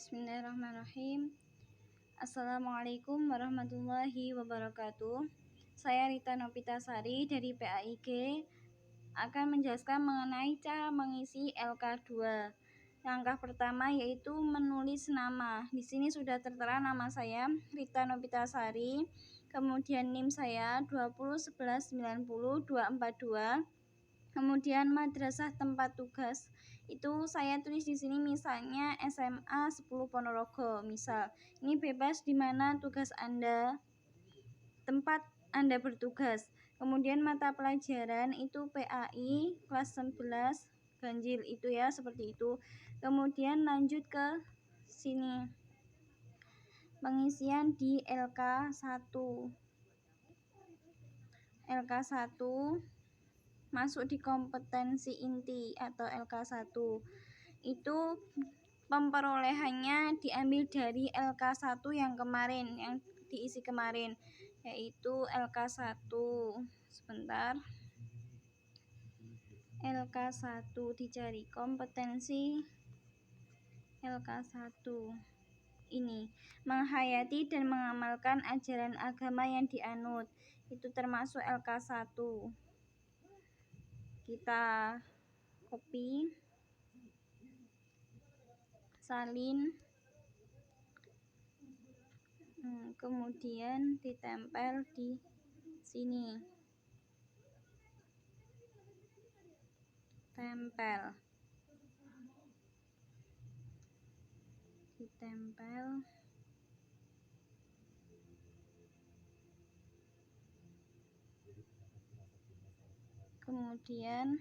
Bismillahirrahmanirrahim. Assalamualaikum warahmatullahi wabarakatuh. Saya Rita Nopitasari dari PAIG akan menjelaskan mengenai cara mengisi LK2. Langkah pertama yaitu menulis nama. Di sini sudah tertera nama saya Rita Nopitasari, kemudian NIM saya 201190242. Kemudian madrasah tempat tugas itu saya tulis di sini misalnya SMA 10 Ponorogo. Misal, ini bebas di mana tugas Anda, tempat Anda bertugas. Kemudian mata pelajaran itu PAI kelas 11 ganjil itu ya, seperti itu. Kemudian lanjut ke sini. Pengisian di LK1. LK1 masuk di kompetensi inti atau LK1 itu pemperolehannya diambil dari LK1 yang kemarin, yang diisi kemarin, yaitu LK1 sebentar, LK1 dicari kompetensi LK1 ini menghayati dan mengamalkan ajaran agama yang dianut, itu termasuk LK1. Kita copy, salin, kemudian ditempel di sini, ditempel, kemudian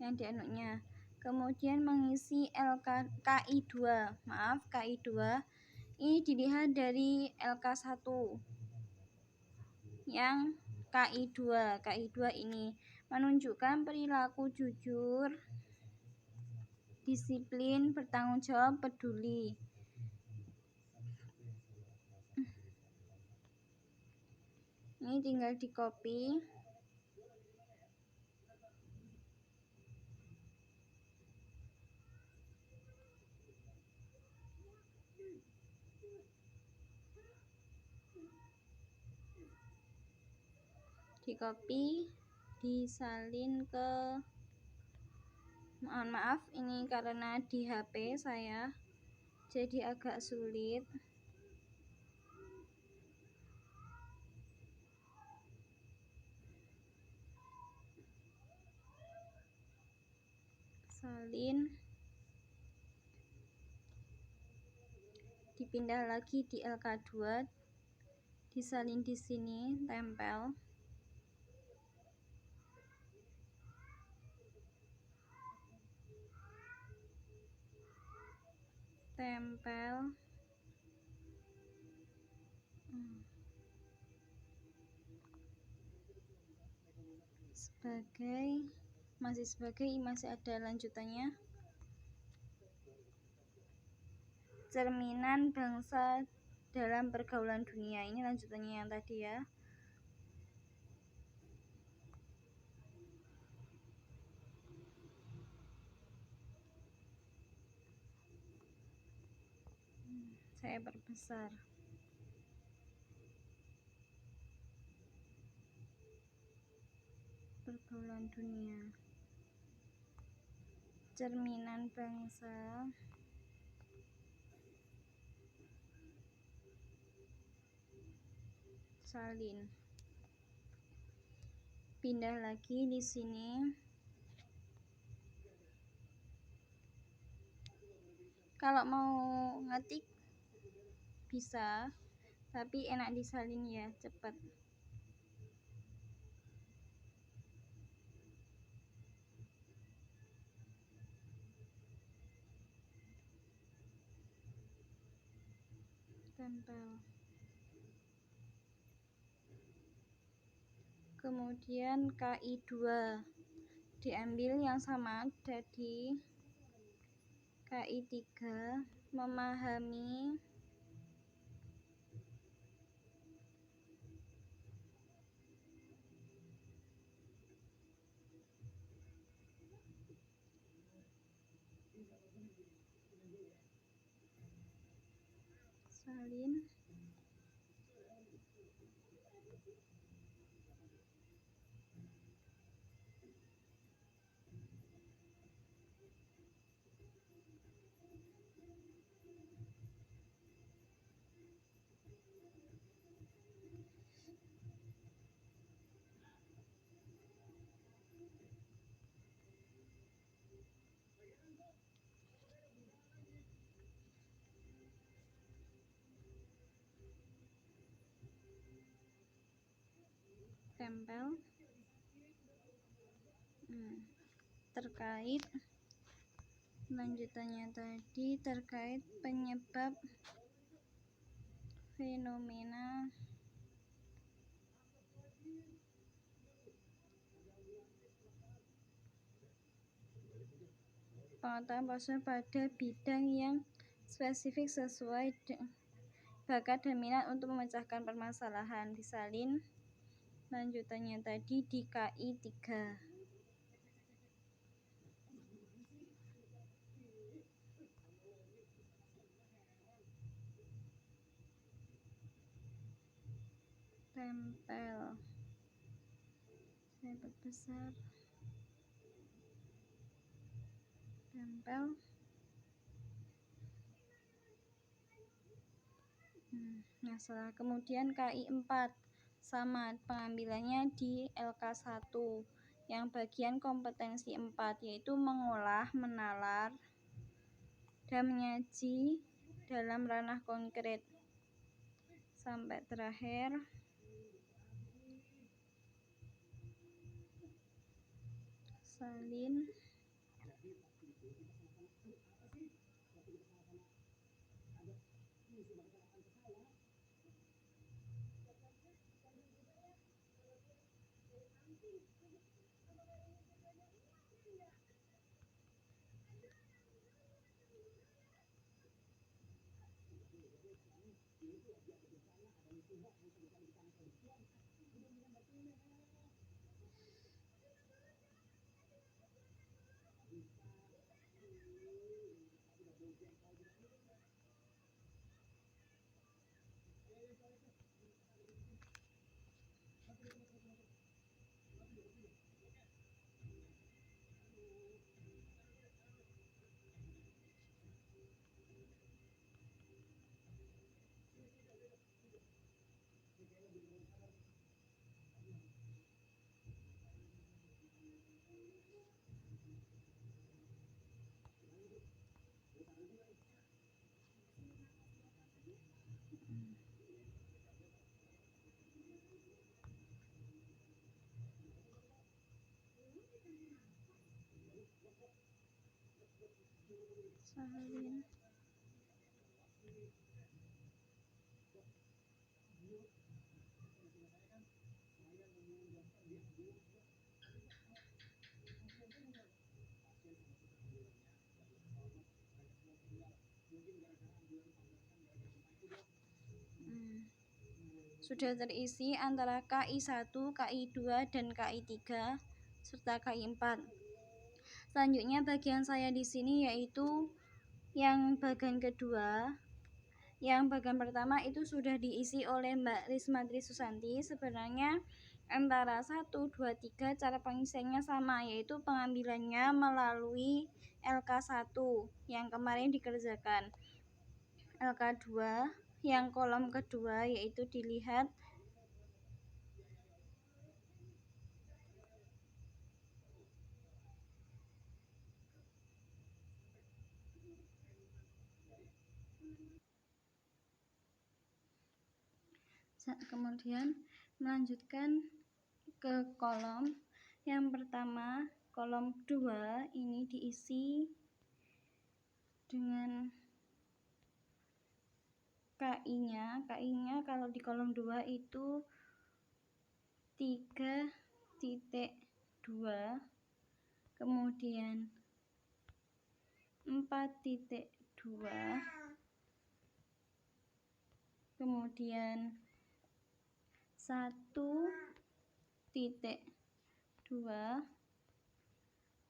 yang dianutnya, kemudian mengisi KI2 ini dilihat dari LK1 yang KI2 ini menunjukkan perilaku jujur, disiplin, bertanggung jawab, peduli. Ini tinggal di copy, disalin ke, mohon maaf ini karena di HP saya jadi agak sulit. Salin, dipindah lagi di LK2, disalin di sini, tempel. Masih ada lanjutannya. Cerminan bangsa dalam pergaulan dunia, ini lanjutannya yang tadi ya. Saya perbesar. Pergaulan dunia, cerminan bangsa, salin, pindah lagi di sini. Kalau mau ngetik bisa, tapi enak disalin ya, cepat. Tempel. Kemudian KI2 diambil yang sama dari KI3, memahami, salin, tempel. Terkait lanjutannya tadi terkait penyebab fenomena pengetahuan pasar pada bidang yang spesifik sesuai bakat dan minat untuk memecahkan permasalahan. Disalin lanjutannya tadi di KI 3. Tempel, saya perbesar, tempel. Nah, salah. Kemudian KI 4 sama pengambilannya di LK1 yang bagian kompetensi 4 yaitu mengolah, menalar, dan menyaji dalam ranah konkret. Sampai terakhir salin, salin. Sudah terisi antara KI 1, KI 2, dan KI 3 serta KI 4. Selanjutnya bagian saya di sini yaitu yang bagian kedua. Yang bagian pertama itu sudah diisi oleh Mbak Risma Trisusanti. Sebenarnya antara 1, 2, 3 cara pengisiannya sama, yaitu pengambilannya melalui LK1 yang kemarin dikerjakan. LK2 yang kolom kedua yaitu dilihat kemudian melanjutkan ke kolom yang pertama. Kolom 2 ini diisi dengan KI-nya. KI-nya kalau di kolom 2 itu 3.2, kemudian 4.2, kemudian 1.2,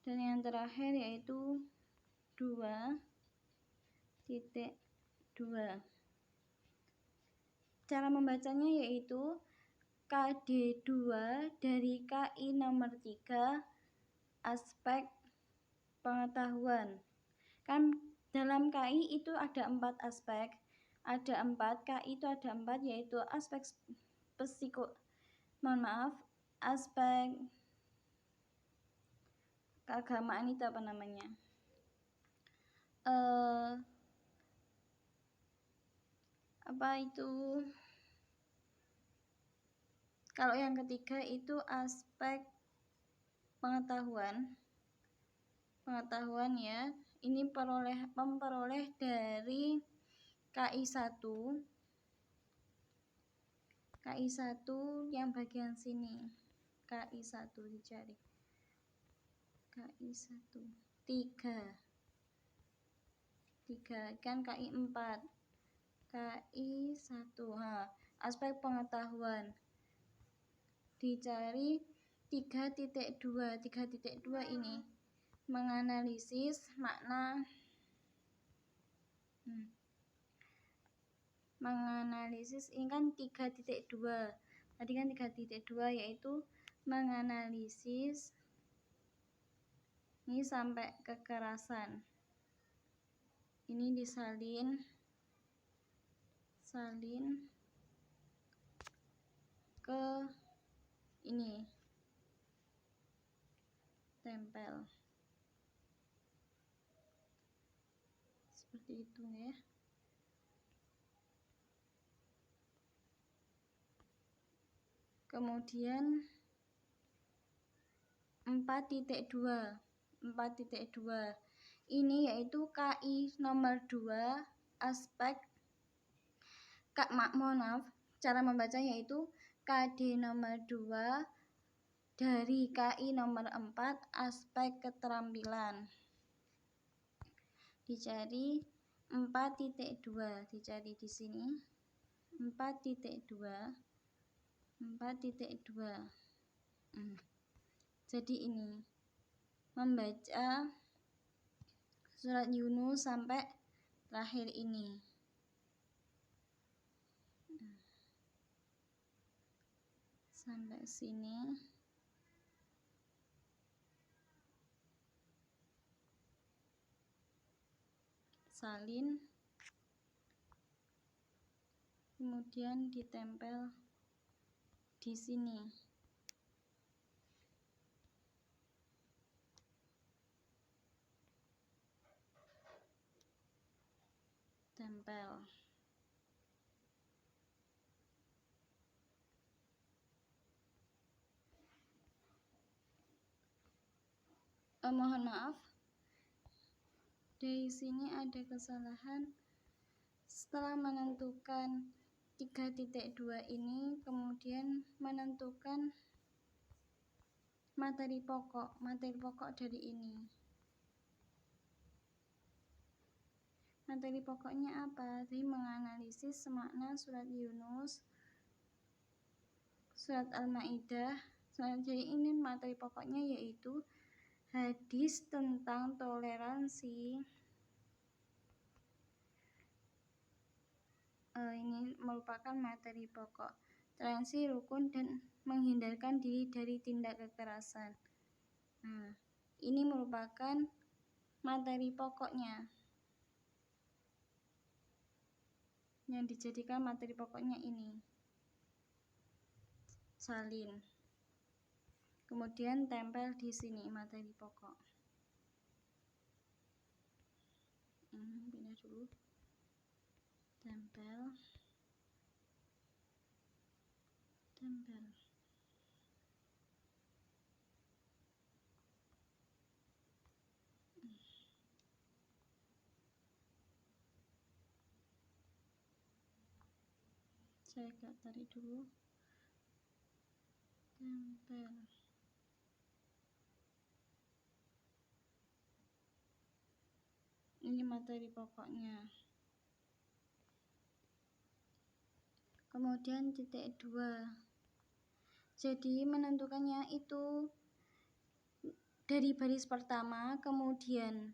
dan yang terakhir yaitu 2.2. Cara membacanya yaitu KD2 dari KI nomor 3 aspek pengetahuan. Kan dalam KI itu ada 4 aspek. KI itu ada 4, yaitu aspek aspek keagamaan itu apa namanya? Kalau yang ketiga itu aspek pengetahuan ya. Ini memperoleh dari KI1 yang bagian sini. KI1 dicari. KI1 3 kan KI4. KI1. Aspek pengetahuan. Dicari 3.2. 3.2 ini menganalisis makna ini kan 3.2. Tadi kan 3.2 yaitu menganalisis ini sampai kekerasan. Ini disalin ke ini, tempel seperti itu ya. Kemudian 4.2 ini yaitu KI nomor 2 aspek cara membaca yaitu KD nomor 2 dari KI nomor 4 aspek keterampilan. Dicari 4.2, dicari di sini 4.2. Jadi ini membaca surat Yunus sampai terakhir ini. Sampai sini. Salin. Kemudian ditempel di sini. Tempel. Mohon maaf, dari sini ada kesalahan. Setelah menentukan 3.2 ini, kemudian menentukan materi pokok dari ini. Materi pokoknya apa? Jadi menganalisis makna surat Yunus, surat Al-Maidah. Jadi ini materi pokoknya yaitu hadis tentang toleransi. Ini merupakan materi pokok. Toleransi, rukun, dan menghindarkan diri dari tindak kekerasan. Ini merupakan materi pokoknya. Yang dijadikan materi pokoknya ini. Salin. Kemudian tempel di sini materi pokok. Pindah dulu. Tempel. Saya agak tarik dulu. Tempel. Ini materi pokoknya. Kemudian titik 2. Jadi menentukannya itu dari baris pertama, kemudian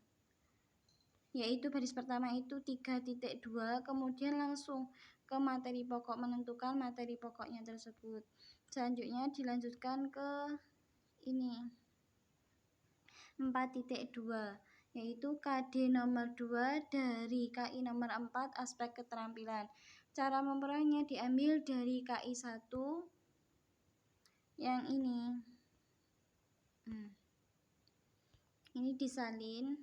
yaitu baris pertama itu 3.2, kemudian langsung ke materi pokok, menentukan materi pokoknya tersebut. Selanjutnya dilanjutkan ke ini 4.2, yaitu KD nomor 2 dari KI nomor 4 aspek keterampilan. Cara memperolehnya diambil dari KI 1 yang ini. Ini disalin.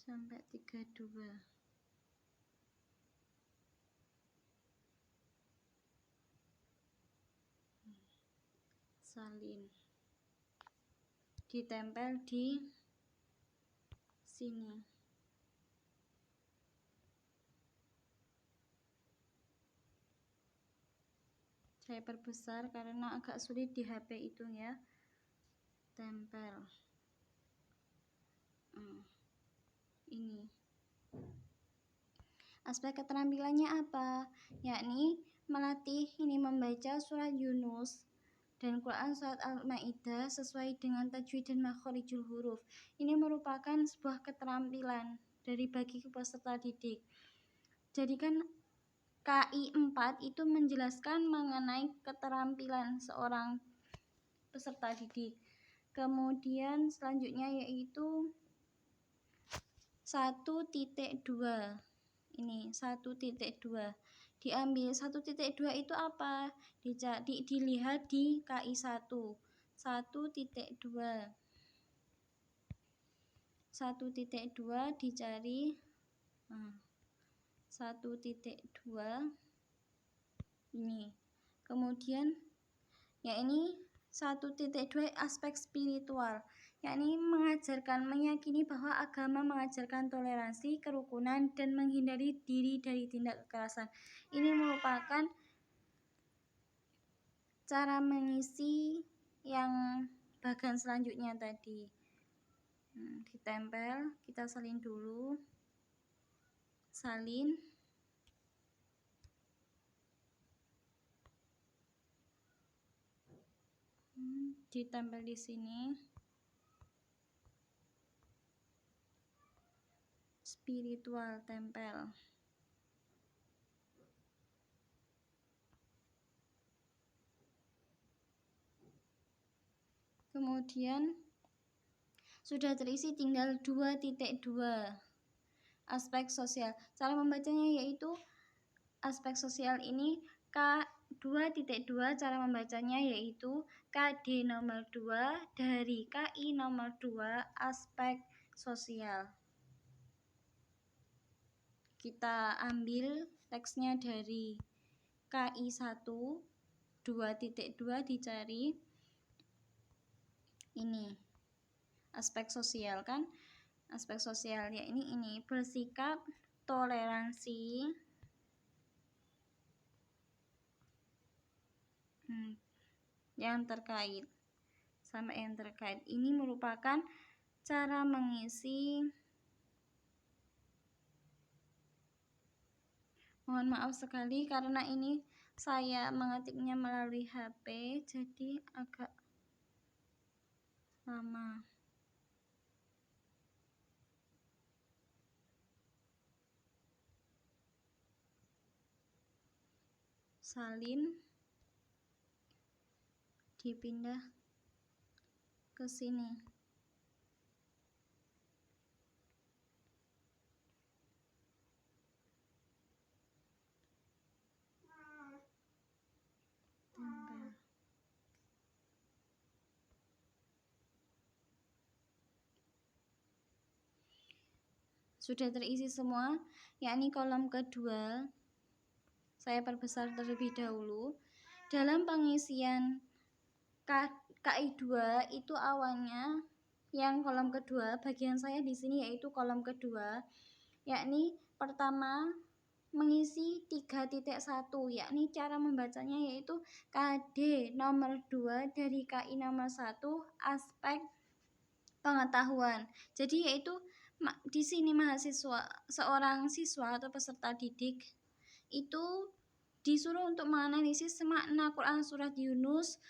Sampai 32. Salin. Ditempel di sini. Saya perbesar karena agak sulit di HP itu ya. Tempel. Ini. Aspek keterampilannya apa? Yakni melatih ini membaca surat Yunus dan Quran surat Al-Maidah sesuai dengan tajwid dan makhorijul huruf. Ini merupakan sebuah keterampilan dari bagi peserta didik. Jadi kan KI 4 itu menjelaskan mengenai keterampilan seorang peserta didik. Kemudian selanjutnya yaitu 1.2. Ini 1.2. Diambil 1.2 itu apa? Dilihat di KI 1. 1.2. 1.2 dicari. 1.2 ini. Kemudian ya ini 1.2 aspek spiritual, yakni meyakini bahwa agama mengajarkan toleransi, kerukunan, dan menghindari diri dari tindak kekerasan. Ini merupakan cara mengisi yang bagian selanjutnya tadi. Ditempel, kita salin dulu. Salin. Ditempel di sini. Spiritual tempel. Kemudian sudah terisi, tinggal 2.2 aspek sosial. Cara membacanya yaitu aspek sosial ini K2.2, cara membacanya yaitu KD nomor 2 dari KI nomor 2 aspek sosial. Kita ambil teksnya dari KI 1 2.2 dicari. Ini aspek sosial kan? Aspek sosial ya ini bersikap toleransi. Yang terkait sampai yang terkait ini merupakan cara mengisi. Mohon maaf sekali karena ini saya mengetiknya melalui HP jadi agak lama. Salin, dipindah ke sini. Tempel. Sudah terisi semua, yakni kolom kedua. Saya perbesar terlebih dahulu. Dalam pengisian KI 2 itu awalnya yang kolom kedua, bagian saya di sini yaitu kolom kedua, yakni pertama mengisi 3.1, yakni cara membacanya yaitu KD nomor 2 dari KI nomor 1 aspek pengetahuan. Jadi yaitu Di sini seorang siswa atau peserta didik itu disuruh untuk menganalisis makna Quran surat Yunus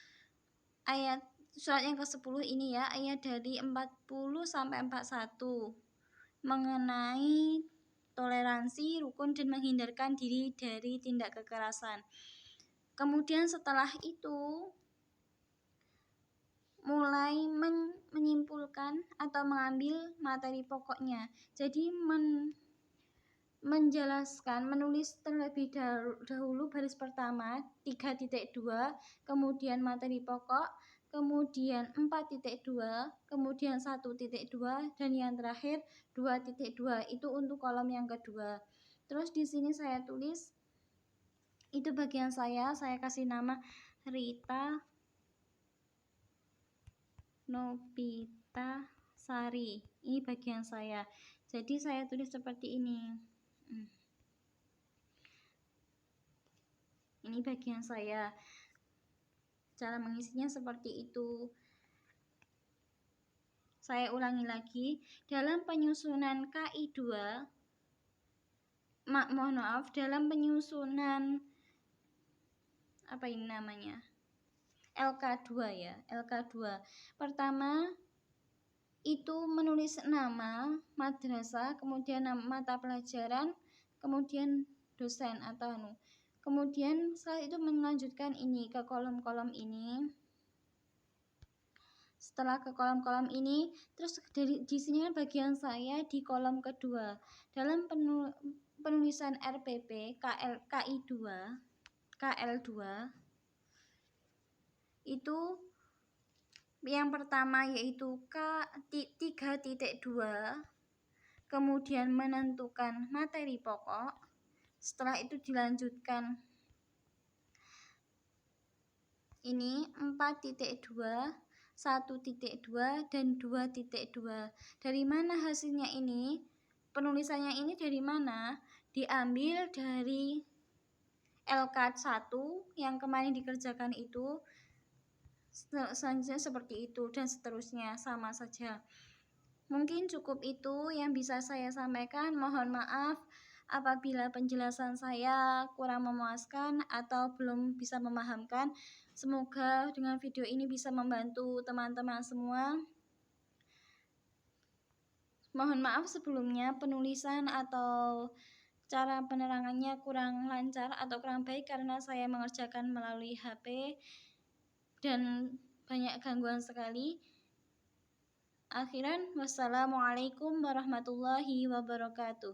surat yang ke-10 ini ya, ayat dari 40 sampai 41 mengenai toleransi, rukun, dan menghindarkan diri dari tindak kekerasan. Kemudian setelah itu mulai menyimpulkan atau mengambil materi pokoknya. Jadi menjelaskan, menulis terlebih dahulu baris pertama 3.2, kemudian materi pokok, kemudian 4.2, kemudian 1.2, dan yang terakhir 2.2. Itu untuk kolom yang kedua. Terus di sini saya tulis, itu bagian saya kasih nama Rita Nobita Sari. Ini bagian saya. Jadi saya tulis seperti ini. Ini bagian saya. Cara mengisinya seperti itu. Saya ulangi lagi. Dalam penyusunan KI 2, mohon maaf, dalam penyusunan apa ini namanya? LK2 ya, LK2. Pertama itu menulis nama madrasah, kemudian nama mata pelajaran, kemudian dosen atau kemudian setelah itu melanjutkan ini ke kolom-kolom ini. Setelah ke kolom-kolom ini, terus di sini kan bagian saya di kolom kedua. Dalam penulisan RPP KL2 itu yang pertama yaitu K3.2, kemudian menentukan materi pokok. Setelah itu dilanjutkan ini 4.2, 1.2, dan 2.2. Dari mana hasilnya ini? Penulisannya ini dari mana? Diambil dari LK1 yang kemarin dikerjakan itu. Selanjutnya seperti itu dan seterusnya, sama saja. Mungkin cukup itu yang bisa saya sampaikan. Mohon maaf apabila penjelasan saya kurang memuaskan atau belum bisa memahamkan. Semoga dengan video ini bisa membantu teman-teman semua. Mohon maaf sebelumnya penulisan atau cara penerangannya kurang lancar atau kurang baik karena saya mengerjakan melalui HP dan banyak gangguan sekali. Akhiran, wassalamualaikum warahmatullahi wabarakatuh.